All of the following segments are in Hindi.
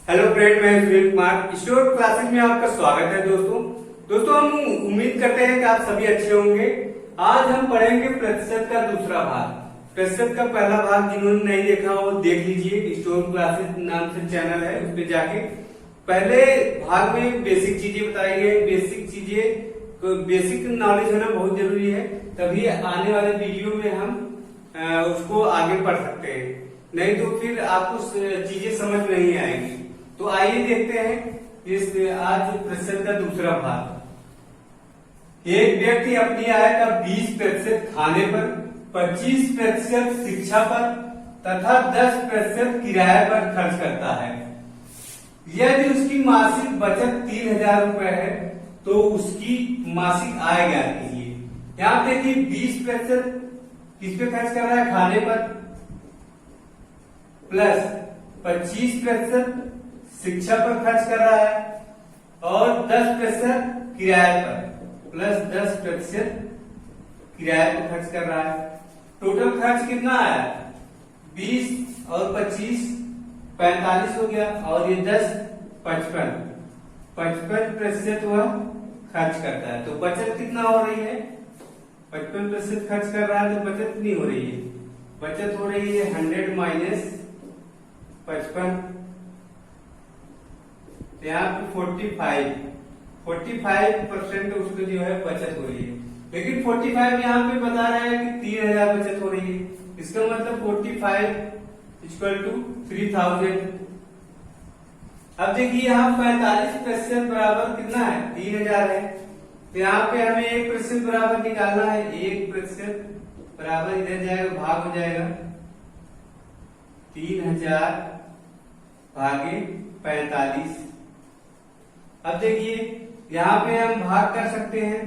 हेलो फ्रेंड, मैं सुनील कुमार स्टोर क्लासेस में आपका स्वागत है। दोस्तों हम उम्मीद करते हैं कि आप सभी अच्छे होंगे। आज हम पढ़ेंगे प्रतिशत का दूसरा भाग। प्रतिशत का पहला भाग जिन्होंने नहीं देखा वो देख लीजिए, स्टोर क्लासेस नाम से चैनल है, उस पे जाके पहले भाग में बेसिक चीजें बताई गई। बेसिक नॉलेज होना बहुत जरूरी है, तभी आने वाले वीडियो में हम उसको आगे पढ़ सकते हैं, नहीं तो फिर आपको चीजें समझ नहीं आएगी। तो आइए देखते हैं इस आज प्रतिशत का दूसरा भाग। एक व्यक्ति अपनी आय का 20% खाने पर, 25% शिक्षा पर तथा 10% किराए पर खर्च करता है। यदि उसकी मासिक बचत 3000 रुपए है तो उसकी मासिक आय ज्ञात कीजिए। यहाँ देखिए 20% किस पे खर्च कर रहा है, खाने पर, प्लस 25% शिक्षा पर खर्च कर रहा है और 10% किराए पर, प्लस 10% किराए पर खर्च कर रहा है। टोटल खर्च कितना आया, 20 और 25 45 हो गया, और ये 10 55% वह खर्च करता है। तो बचत कितना हो रही है, 55% खर्च कर रहा है तो बचत नहीं हो रही है। बचत हो रही है 100 माइनस 55, यहाँ पे 45% उसको जो है बचत हो रही है। लेकिन 45 यहाँ पे बता रहा है कि 3000 बचत हो रही है, इसका मतलब 45 = 3000। अब देखिए यहाँ 45% बराबर कितना है, 3000 है। तो यहाँ पे हमें 1% बराबर निकालना है। 1% बराबर इधर जाएगा, भाग हो जाएगा 3000 भागे 45। अब देखिए यहाँ पे हम भाग कर सकते हैं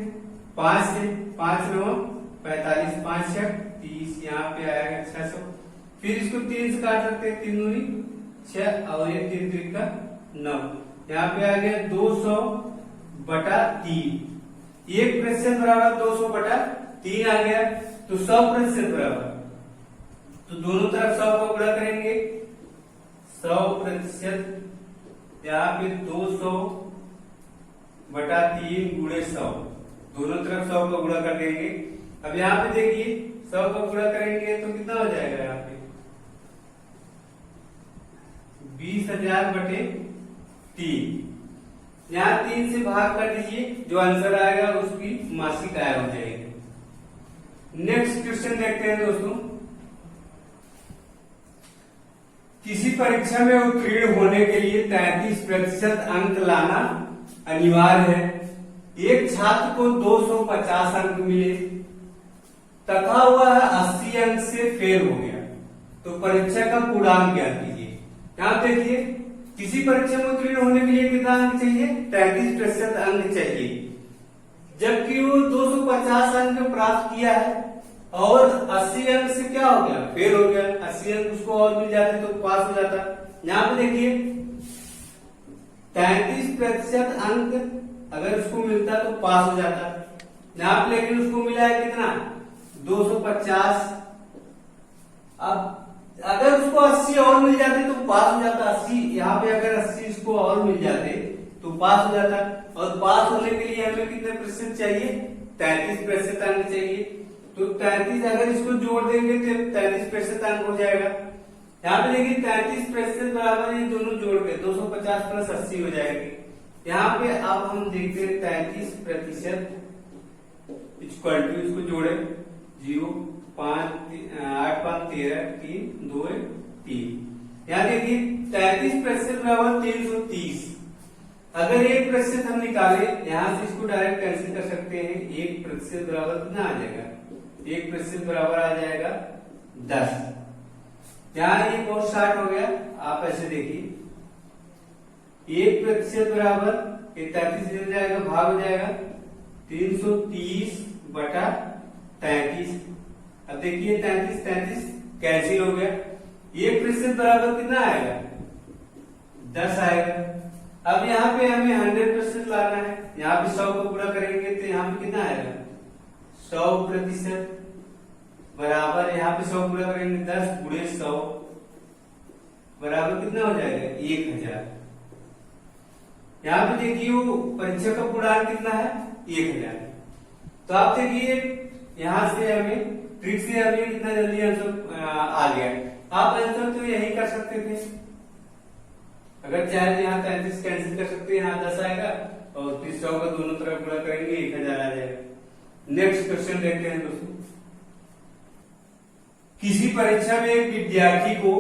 5 से, 5 9 45, 5 6 30, यहाँ पे आएगा 600। फिर इसको 3 से काट सकते हैं, 3 दूनी 6 और 1 3 त्रिका 9। यहाँ पे आ गया 200/3। 1% बराबर 200/3 आ गया, तो 100% बराबर, तो दोनों तरफ 100 को गुणा करेंगे। 100%, यहाँ पे 200/3 गुणे 100, दोनों तरफ 100 को गुणा कर देंगे। अब यहाँ पे देखिए 100 को गुणा करेंगे तो कितना हो जाएगा, यहाँ पे 20,000/3। यहाँ 3 से भाग कर दीजिए, जो आंसर आएगा उसकी मासिक आय हो जाएगी। नेक्स्ट क्वेश्चन देखते हैं दोस्तों। किसी परीक्षा में उत्तीर्ण होने के लिए 33% अंक लाना अनिवार्य है। एक छात्र को 250 अंक मिले तथा वह 80 अंक से फेल हो गया, तो परीक्षा का पूर्णांक ज्ञात कीजिए। यहाँ देखिए किसी परीक्षा में उत्तीर्ण होने के लिए कितना अंक चाहिए, 33% अंक चाहिए, जबकि वो 250 अंक प्राप्त किया है और 80 अंक से क्या हो गया, फेल हो गया। 80 अंक उसको और मिल जाते तो पास हो जाता। यहाँ पे देखिए 33% अंक अगर उसको मिलता तो पास हो जाता। यहाँ पे लेकिन उसको मिला है कितना, 250। अब अगर उसको 80 और मिल जाते तो पास हो जाता। 80 यहाँ पे अगर 80 इसको और मिल जाते तो पास हो जाता। और पास होने के लिए हमें कितने प्रतिशत चाहिए, 33% अंक चाहिए। तो 33 अगर इसको जोड़ देंगे तो 33% अंक हो जाएगा। यहाँ पे देखिए 33% बराबर ये दोनों जोड़ के 250 + 80 हो जाएगी। यहाँ पे अब हम देखते हैं 33% = इसको जोड़े 0 5 8 5 13 3 2 3। यहाँ देखिए 33% बराबर 330। अगर 1% हम निकाले, यहाँ से इसको डायरेक्ट कैंसिल कर सकते हैं। 1% बराबर कितना आ जाएगा, 1% बराबर आ जाएगा 10। यहाँ ये बहुत शार्ट हो गया, आप ऐसे देखिए 1% बराबर 33 हो जाएगा, भाग हो जाएगा 330/33। अब देखिए 33 कैंसिल हो गया। 1% बराबर कितना आएगा, 10 आएगा। अब यहाँ पे हमें 100% लाना है। यहाँ पे 100 को पूरा करेंगे तो यहाँ पे कितना आएगा, 100% बराबर, यहाँ पे 100 पूरा करेंगे 10 × 100 बराबर कितना हो जाएगा, 1000। यहाँ पे देखिए वो परीक्षा का पूर्णांक कितना है 1000। तो आप देखिए यहाँ से हमें ट्रिक से हमें कितना जल्दी आंसर आ गया। आप आंसर तो यही कर सकते थे, अगर चाहे तो यहाँ 33 कैंसिल कर सकते हैं, यहाँ 10 आएगा और 300 का दोनों तरफ गुणा करेंगे 1000 आ जाएगा। नेक्स्ट क्वेश्चन देखते हैं दोस्तों। किसी परीक्षा में एक विद्यार्थी को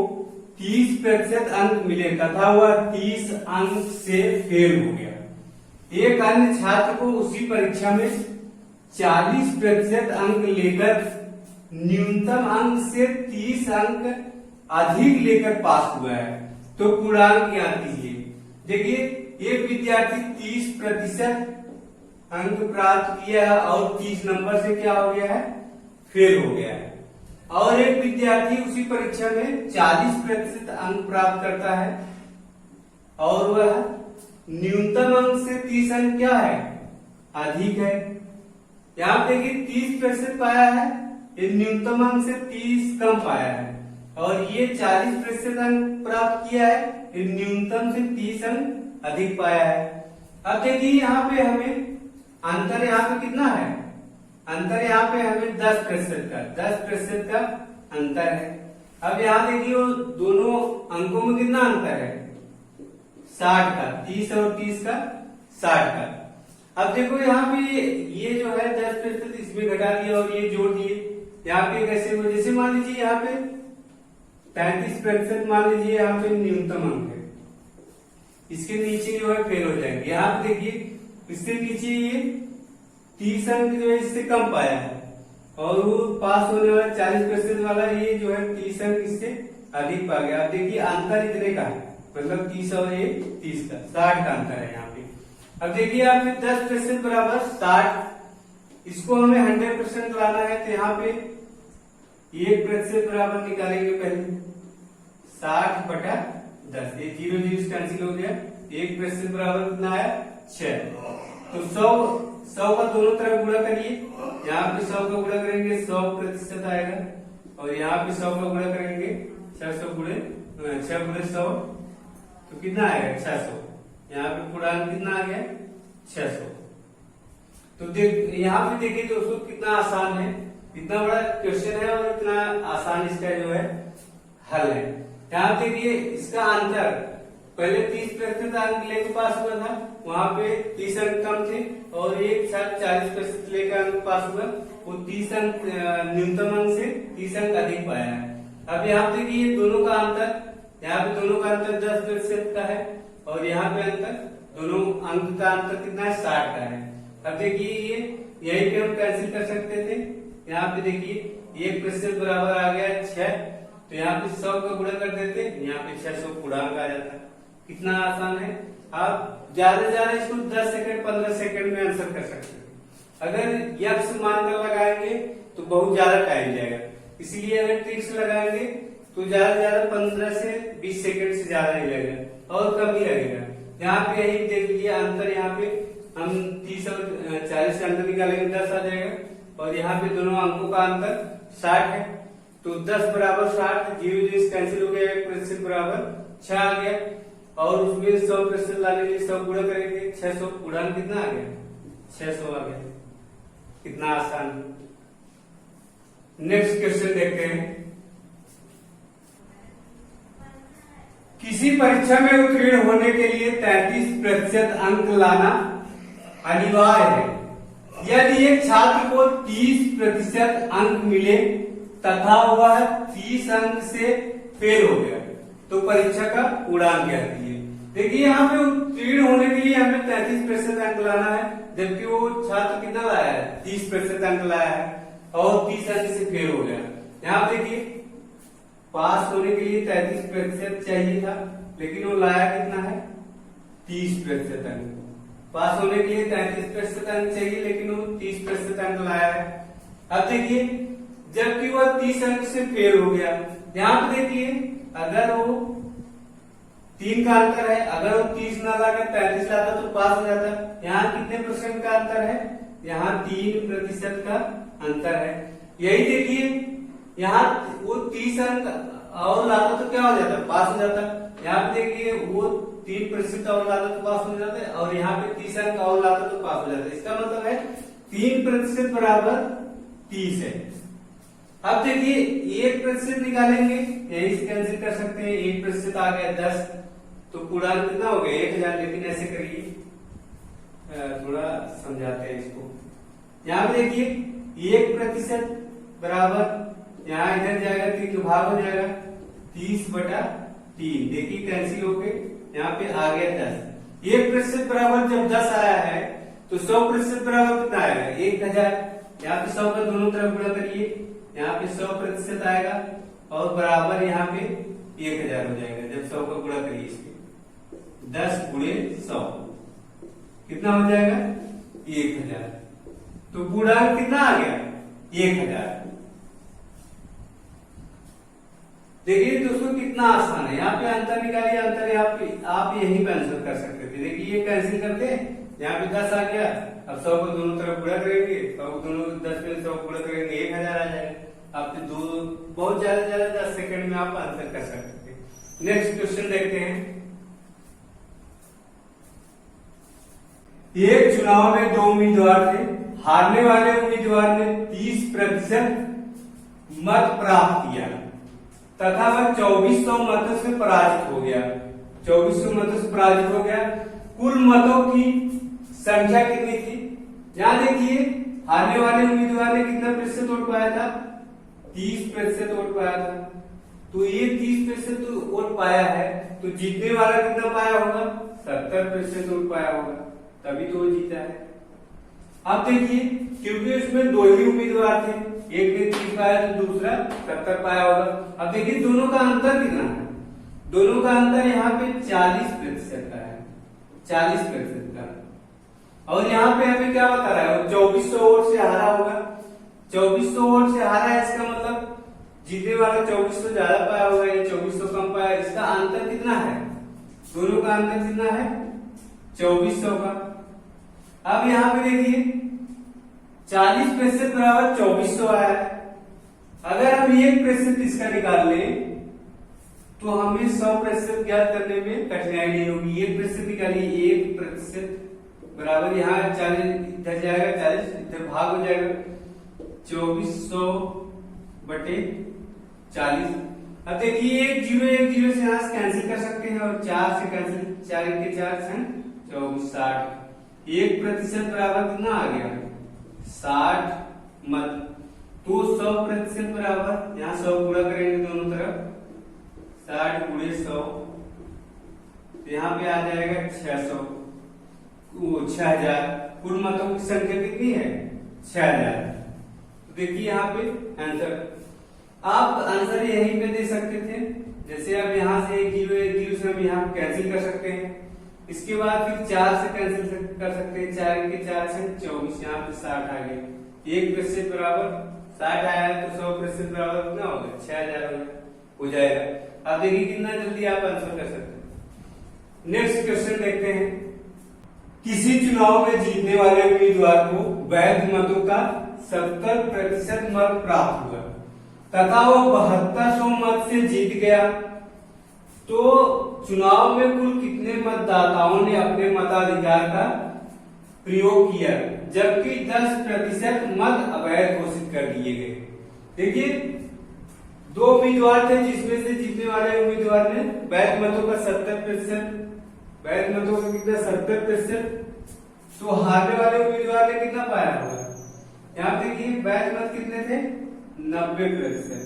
30% अंक मिले तथा वह 30 अंक से फेल हो गया। एक अन्य छात्र को उसी परीक्षा में 40% अंक लेकर न्यूनतम अंक से 30 अंक अधिक लेकर पास हुआ है, तो पूर्णांक ज्ञात कीजिए। देखिए एक विद्यार्थी 30% अंक प्राप्त किया और 30 नंबर से क्या हो गया है, फेल हो गया है। और एक विद्यार्थी उसी परीक्षा में 40% अंक प्राप्त करता है और वह न्यूनतम अंक से 30 अंक क्या है, अधिक है। यहाँ देखिए 30% पाया है, ये न्यूनतम अंक से 30 कम पाया है, और ये 40% अंक प्राप्त किया है, ये न्यूनतम से 30 अंक अधिक पाया है। अब देखिए यहाँ पे हमें अंतर यहाँ पे कितना है, अंतर यहाँ पे हमें 10% का अंतर है। अब यहाँ देखिए वो दोनों अंकों में कितना अंतर है, 60 का, 30 और 30 का 60 का। अब देखो यहाँ पे ये जो है 10% इसमें घटा दिया और ये जोड़ दिए। यहाँ पे कैसे हो, जैसे मान लीजिए यहाँ पे 33% मान लीजिए यहाँ पे न्यूनतम अंक है, इसके नीचे जो है फेल हो जाएंगे। यहाँ पे देखिए इससे नीचे ये 30 अंक जो है इससे कम पाया है और वो पास होने वाला 40% वाला ये जो है 30 अंक इससे अधिक पा गया। अब देखिए अंतर इतने का है, मतलब 30 और ये 30 का 60 का अंतर है यहाँ पे। अब देखिए यहाँ पे 10% बराबर 60, इसको हमें 100% लाना है, तो यहाँ पे 1% बराबर निकालेंगे पहले 60/10, ये 0 0 कैंसिल हो गया। 1% बराबर कितना आया, 6। तो 100 का दोनों तरफ गुणा करिए, यहाँ पे 100 का गुणा करेंगे 100% आएगा और यहाँ पे 100 का गुणा करेंगे 600 गुणे 6 गुणे 100, तो कितना आएगा 600। यहाँ पे पूर्णांक कितना आ गया, 600। तो यहाँ पे देखिए दोस्तों कितना आसान है, इतना बड़ा क्वेश्चन है और इतना आसान इसका जो है हल है। यहाँ देखिए इसका अंतर, पहले 30% अंक लेकर पास हुआ था, वहां पे 30 अंक कम थे और एक साथ 40% लेकर अंक पास हुआ, वो 30 अंक न्यूनतम अंक से 30 अंक अधिक पाया है। अब यहाँ देखिए दोनों का अंतर, यहाँ पे दोनों का अंतर 10% का है और यहाँ पे अंतर दोनों अंक का अंतर कितना है, 60 का है। अब देखिए ये यही पे हम कैंसिल कर सकते थे। यहाँ पे देखिए 1% बराबर आ गया 6, तो यहाँ पे 100 का गुणा कर देते, यहाँ पे 600 पूर्णांक आ जाता। कितना आसान है। आप ज्यादा से ज्यादा इसको 10 सेकंड 15 सेकंड में आंसर कर सकते हैं। अगर यक्स मानकर लगाएंगे तो बहुत ज्यादा टाइम जाएगा, इसलिए अगर ट्रिक्स लगाएंगे तो ज्यादा से ज्यादा 15 से 20 सेकंड से ज्यादा नहीं लगेगा और कम ही लगेगा। यहाँ पे यही देख लीजिए अंतर, यहाँ पे हम 30 और 40 का अंतर निकालेंगे 10 आ जाएगा और यहाँ पे दोनों अंकों का अंतर 60 है, तो 10 बराबर 60, 0 0 कैंसिल हो गया, 1% बराबर 6 आ गया और उसमें 100% लाने के लिए 100 गुणा करेंगे 600, पूर्णांक कितना आ गया, 600 आ गया। कितना आसान। नेक्स्ट क्वेश्चन देखते हैं। किसी परीक्षा में उत्तीर्ण होने के लिए 33% अंक लाना अनिवार्य है। यदि एक छात्र को 30% अंक मिले तथा वह 30 अंक से फेल हो गया, तो परीक्षा का पूर्णांक क्या है। देखिए यहाँ पे उत्तीर्ण होने के लिए हमें 33% अंक लाना है, जबकि वो छात्र कितना लाया है, 30% अंक लाया है और 30 अंक से फेल हो गया। यहाँ देखिए पास होने के लिए 33% चाहिए था, लेकिन वो लाया कितना है, 30% अंक। पास होने के लिए 33% अंक चाहिए, लेकिन वो 30% अंक लाया है। अब देखिए जबकि वह 30 अंक से फेल हो गया। यहाँ पे देखिए अगर वो 3 का अंतर है, अगर वो 30 ना लाकर 33 लाता तो पास हो जाता। यहाँ कितने % का अंतर है, यहाँ 3% का अंतर है। यही देखिए यहाँ वो 30 अंक और लाता तो क्या हो जाता, पास हो जाता। यहाँ पे देखिए वो 3% और लाता तो पास हो जाता है, और यहाँ पे 30 अंक और लाता तो पास हो जाता है। इसका मतलब है 3% बराबर 30 है। अब देखिए 1% निकालेंगे, यही से कैंसिल कर सकते हैं। 1% आ गया 10, तो पूर्णांक कितना हो गया 1000। लेकिन ऐसे करिए, थोड़ा समझाते हैं इसको। यहाँ पे देखिए 1% बराबर, यहाँ इधर जाएगा 3 तो भाग हो जाएगा 30/3। देखिए कैंसिल होके यहाँ पे आ गया 10। 1% बराबर जब 10 आया है तो 100% बराबर कितना आएगा 1000। यहाँ पे 100 का दोनों तरफ गुणा करिए, यहाँ पे 100% आएगा और बराबर यहाँ पे 1000 हो जाएगा जब 100 का गुणा करिए। इसके 10 गुणे 100 कितना हो जाएगा 1000। तो पूर्णांक कितना आ गया 1000। देखिए दोस्तों कितना आसान है। यहाँ पे अंतर निकालिए, अंतर यहाँ पे आप यही पे आंसर कर सकते थे। देखिए ये कैंसिल करते हैं, यहाँ पे 10 आ गया। अब 100 को दोनों तरफ गुणा करेंगे, 100 को दोनों 10 में 100 गुणा करेंगे 1000 आ जाएगा। आपके दो बहुत ज्यादा 10 सेकंड में आप आंसर कर सकते थे। नेक्स्ट क्वेश्चन देखते हैं। एक चुनाव में 2 उम्मीदवार थे। हारने वाले उम्मीदवार ने 30% मत प्राप्त किया तथा वह 2400 मतों से पराजित हो गया। 2400 मतों से पराजित हो गया। कुल मतों की संख्या कितनी थी? यहां देखिए हारने वाले उम्मीदवार ने कितना प्रतिशत वोट पाया था 30% वोट पाया था। तो ये 30% वोट पाया है, तो जीतने वाला कितना पाया होगा 70% वोट पाया होगा, तभी तो वो जीता है। अब देखिए क्योंकि उसमें 2 ही उम्मीदवार थे, एक ने 30 पाया तो दूसरा 70 पाया होगा। अब देखिए दोनों का अंतर कितना है? दोनों का अंतर यहाँ पे 40% का है, 40% का। और यहाँ पे हमें क्या बता रहा है 2400 वोट से हारा होगा। 2400 वोट से हारा है, इसका मतलब जीतने वाला 2400 ज्यादा पाया होगा, ये 2400 कम पाया। इसका अंतर कितना है? दोनों का अंतर कितना है 2400 का। अब यहाँ पे देखिए 40% बराबर 2400 आया है। अगर हम 1% इसका निकाल लें तो हमें 100% ज्ञात करने में कठिनाई नहीं होगी। 1% निकालिए, 1% बराबर यहाँ 40 इधर जाएगा, 40 इधर भाग हो जाएगा 2400 बटे 40। अब देखिए 1 0 से यहाँ से कैंसिल कर सकते हैं और 4 से कैंसिल, 4 के 4 से 24 60। 1% बराबर कितना आ गया 60 मत। तो 100% बराबर यहाँ 100 गुणा करेंगे दोनों तरफ, 60 गुणे 100, यहाँ पे आ जाएगा 600, 6000। कुल मतों की संख्या कितनी है 6000। तो देखिए यहाँ पे आंसर, आप आंसर यहीं पे दे सकते थे। जैसे अब यहाँ से 1 0 से हम यहाँ कैंसिल कर सकते हैं। इसके बाद फिर 4 से कैंसिल कर सकते हैं, 4 के 4 से 24, यहाँ पे 60 आ गया। 1% बराबर 60 आया है तो 100% बराबर कितना होगा 6000 हो जाएगा। अब देखिए कितना जल्दी आप आंसर कर सकते हैं। नेक्स्ट क्वेश्चन देखते हैं। किसी चुनाव में जीतने वाले उम्मीदवार को वैध मतों का 70% मत प्राप्त हुआ तथा वो 7200 मत से जीत गया, तो चुनाव में कुल कितने मतदाताओं ने अपने मताधिकार का प्रयोग किया जबकि 10% मत अवैध घोषित कर दिए गए? देखिए 2 उम्मीदवार थे जिसमें से जीतने वाले उम्मीदवार ने वैध मतों का 70%, वैध मतों का कितना 70%, तो हारने वाले उम्मीदवार ने कितना पाया होगा? यहाँ देखिए वैध मत कितने थे 90%,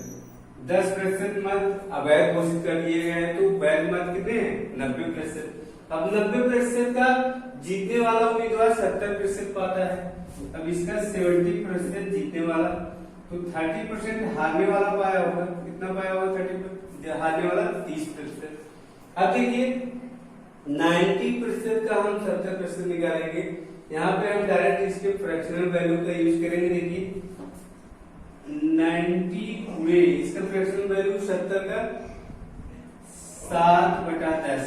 10% मत अवैध घोषित कर दिए गए हैं, तो वैध मत कितने हैं 90%। अब 90% का जीतने वाला उम्मीदवार 70% पाता है, अब इसका 70% जीतने वाला, तो 30% हारने वाला पाया होगा। कितना पाया होगा 30%? हारने वाला 30%। अब देखिए 90% का हम 70% निकालेंगे। यहाँ पे हम डायरेक्ट इसके फ्रैक्शनल वैल्यू का यूज करेंगे। देखिए 90 गुणे इसका फ्रैक्शनल वैल्यू 70 का 7/10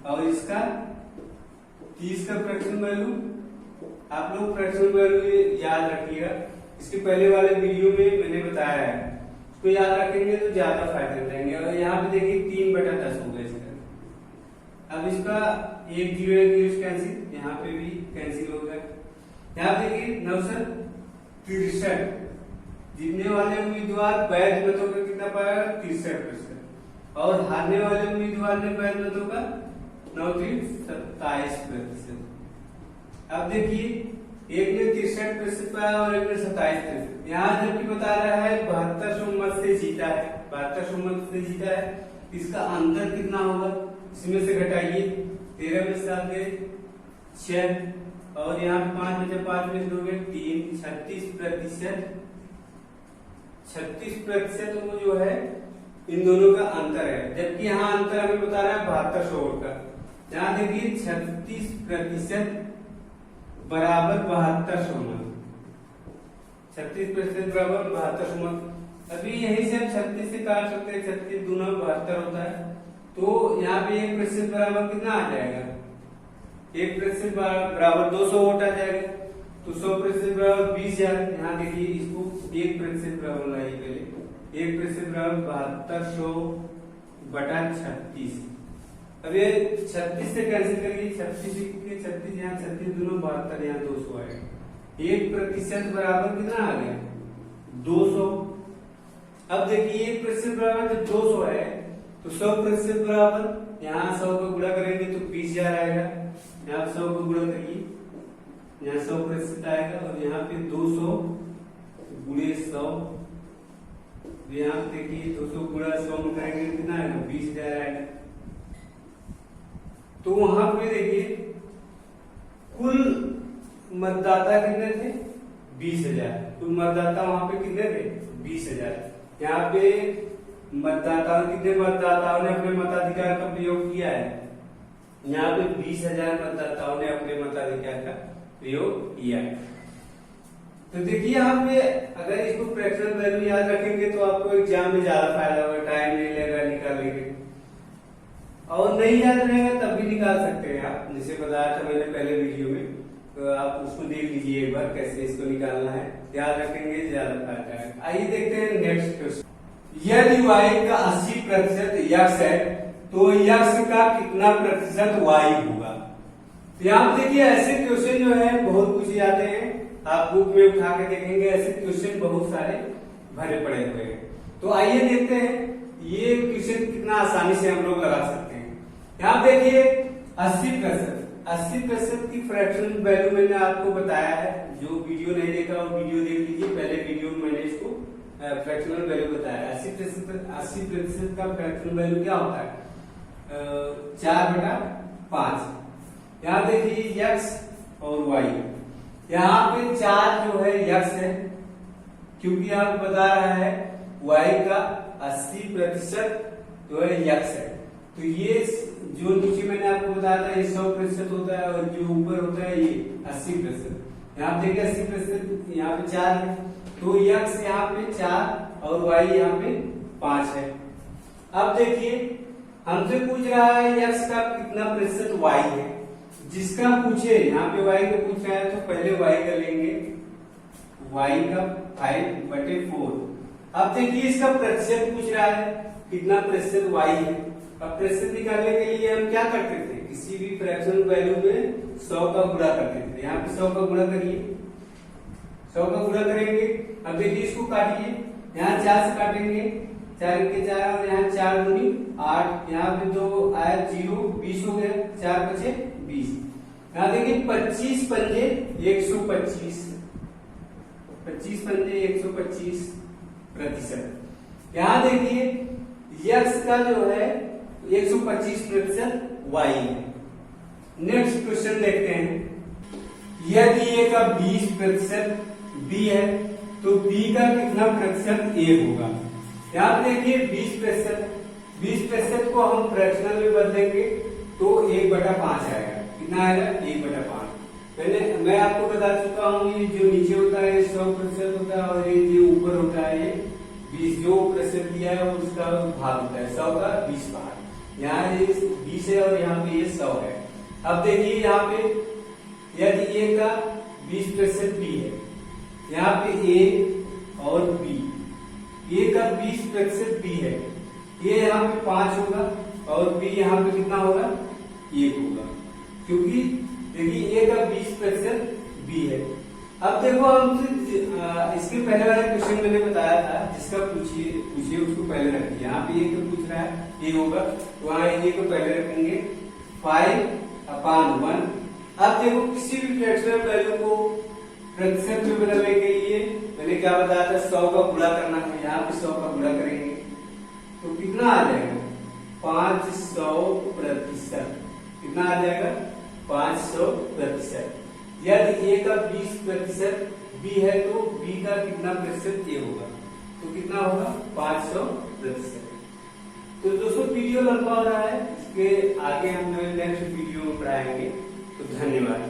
और इसका 30 का फ्रैक्शनल वैल्यू, आप लोग फ्रैक्शनल वैल्यू याद रखिएगा, इसके पहले वाले वीडियो में मैंने बताया है, उसको याद रखेंगे तो ज्यादा फायदे रहेंगे। और यहाँ पे देखिए 3/10 हो गया इसका, अब इसका एक जीरो एक जीरो कैंसिल, यहाँ पे भी कैंसिल हो गया। यहाँ देखिए 9 से 63, जीतने वाले उम्मीदवार वैध मतों का कितना पाया 63%, और हारने वाले उम्मीदवार ने वैध मतों का 27%। अब देखिए एक ने 63% पाया और एक ने 27%। यहाँ जबकि बता रहा है 7200 मत से जीता है, 7200 मत से जीता है, इसका अंतर कितना होगा, इसमें से घटाइए, 13 में 7 गए 6, और यहाँ पे 5 में से 5 में दोगे 3, 36%। 36% वो जो है इन दोनों का अंतर है, जबकि यहाँ अंतर हमें बता रहा है 7200 वोट का। यहाँ देखिए 36% बराबर 7200 मत, 36% बराबर 7200 मत। अभी यही से हम 36 से काट सकते हैं, 36 दूना 72 होता है, तो यहाँ पे 1% बराबर कितना आ जाएगा, 1% बराबर 200 वोट आ जाएगा, तो 100% बराबर 20,000। यहाँ देखिए इसको 1% बराबर लाइए, पहले 1% बराबर 7200 बटा 36। अब ये 36 से कैंसिल करिए, 36 के 36 यहाँ 36 दोनों 72, यहाँ 200 आएगा। 1% बराबर कितना आ गया 200। अब देखिए 1% बराबर जब 200 है तो 100% बराबर, यहाँ 100 को गुणा करेंगे तो 20,000 आएगा, यहाँ 100 को गुणा करिए, यहाँ 100% आएगा, और यहाँ पे 200 गुणे 100, यहाँ देखिए 200 गुणा 100 में करेंगे कितना आएगा 20,000 आएगा। तो वहां पे देखिए कुल मतदाता कितने थे 20,000, कुल मतदाता वहां पे कितने थे 20,000। यहाँ पे मतदाताओं कितने मतदाताओं ने अपने मताधिकार का प्रयोग किया है, यहाँ पे 20,000 मतदाताओं ने अपने मताधिकार का प्रयोग किया है। तो देखिए यहाँ पे अगर इसको फ्रैक्शनल वैल्यू याद रखेंगे तो आपको एग्जाम में ज्यादा फायदा होगा, टाइम नहीं लगेगा निकालने के, और नहीं याद रहेगा तब भी निकाल सकते हैं आप, जैसे बताया था मैंने पहले वीडियो में, तो आप उसको देख लीजिए एक बार कैसे इसको निकालना है, याद रखेंगे ज्यादा फायदा है। आइए देखते हैं नेक्स्ट क्वेश्चन। यदि y का 80% यक्स है तो यक्स का कितना प्रतिशत y होगा। तो यहाँ देखिए ऐसे क्वेश्चन जो है बहुत कुछ आते हैं, आप बुक में उठा के देखेंगे, ऐसे क्वेश्चन बहुत सारे भरे पड़े हुए हैं। तो आइए देखते हैं ये क्वेश्चन कितना आसानी से हम लोग लगा सकते हैं। यहाँ देखिए 80% की फ्रैक्शनल वैल्यू मैंने आपको बताया है, जो वीडियो नहीं देखा वो वीडियो देख लीजिए, पहले वीडियो में मैंने इसको फ्रैक्शनल वैल्यू बताया। 80% का फ्रैक्शनल वैल्यू क्या होता है 4/5। यहाँ देखिए यक्स और वाई, यहाँ पे 4 जो है यक्स है, क्योंकि आप बता रहा है वाई का 80% जो है यक्स है, तो ये जो नीचे मैंने आपको बताया था ये 100% होता है, और जो ऊपर होता है ये 80%। यहाँ देखिए 80% यहाँ पे 4 है, तो यक्स यहाँ पे 4 और वाई यहाँ पे 5 है। अब देखिए हमसे पूछ रहा है यक्स का कितना प्रतिशत वाई है, जिसका पूछे यहाँ पे वाई का पूछ रहा है तो पहले वाई का लेंगे, वाई का 5/4। अब देखिए इसका प्रतिशत पूछ रहा है कितना प्रतिशत वाई है। अब प्रतिशत निकालने के लिए हम क्या करते थे, किसी भी फ्रैक्शनल वैल्यू में 100 का गुणा करते थे। यहाँ पे 100 का गुणा करिए, 100 का गुणा करेंगे। अब देखिए इसको काटिए, यहाँ 4 से काटेंगे, 4 के 4 और यहाँ 4 दूनी 8, यहाँ पे 2 आया 0, 20 हो गया, 4 बचे 20। यहाँ देखिए 25 पंजे 125, 25 पंजे 125%। यहाँ देखिए यक्स का जो है 125% वाई है। नेक्स्ट क्वेश्चन देखते हैं, यदि ए का 20% बी है तो बी का कितना प्रतिशत ए होगा। यहाँ देखिए 20% को हम फ्रैक्शनल में बदलेंगे तो 1/5 आएगा, कितना आएगा 1/5। मैं आपको बता चुका हूँ ये जो नीचे होता है 100% होता है, और ये जो ऊपर होता है ये 20 जो प्रतिशत दिया है उसका भाग होता है, 100 का 20 भाग। यहाँ ये 20 है और यहाँ पे ये 100 है। अब देखिए यहाँ पे यदि ए का 20% बी है, यहाँ पे ए और बी, ए का 20% बी है, ये यहाँ पे 5 होगा और बी यहाँ पे कितना होगा 1 होगा, क्योंकि देखिए a का 20% b है। अब देखो हमसे इसके पहले वाले क्वेश्चन मैंने बताया था, जिसका पूछिए उसको पहले रखिए। यहाँ पे ये तो पूछ रहा है ये होगा, तो वहां ये को पहले रखेंगे 5/1। अब देखो किसी भी फ्रैक्शनल वैल्यू को प्रतिशत में बदलने के लिए मैंने क्या बताया था, 100 का गुणा करना है। यहाँ पे 100 का गुणा करेंगे तो कितना आ जाएगा, 500%। कितना आ जाएगा, 500%। यदि a का 20% b है तो b का कितना प्रतिशत a होगा, तो कितना होगा, 500%। तो दोस्तों वीडियो लंबा हो रहा है, इसके आगे हम नेक्स्ट वीडियो में पढ़ाएंगे। तो धन्यवाद।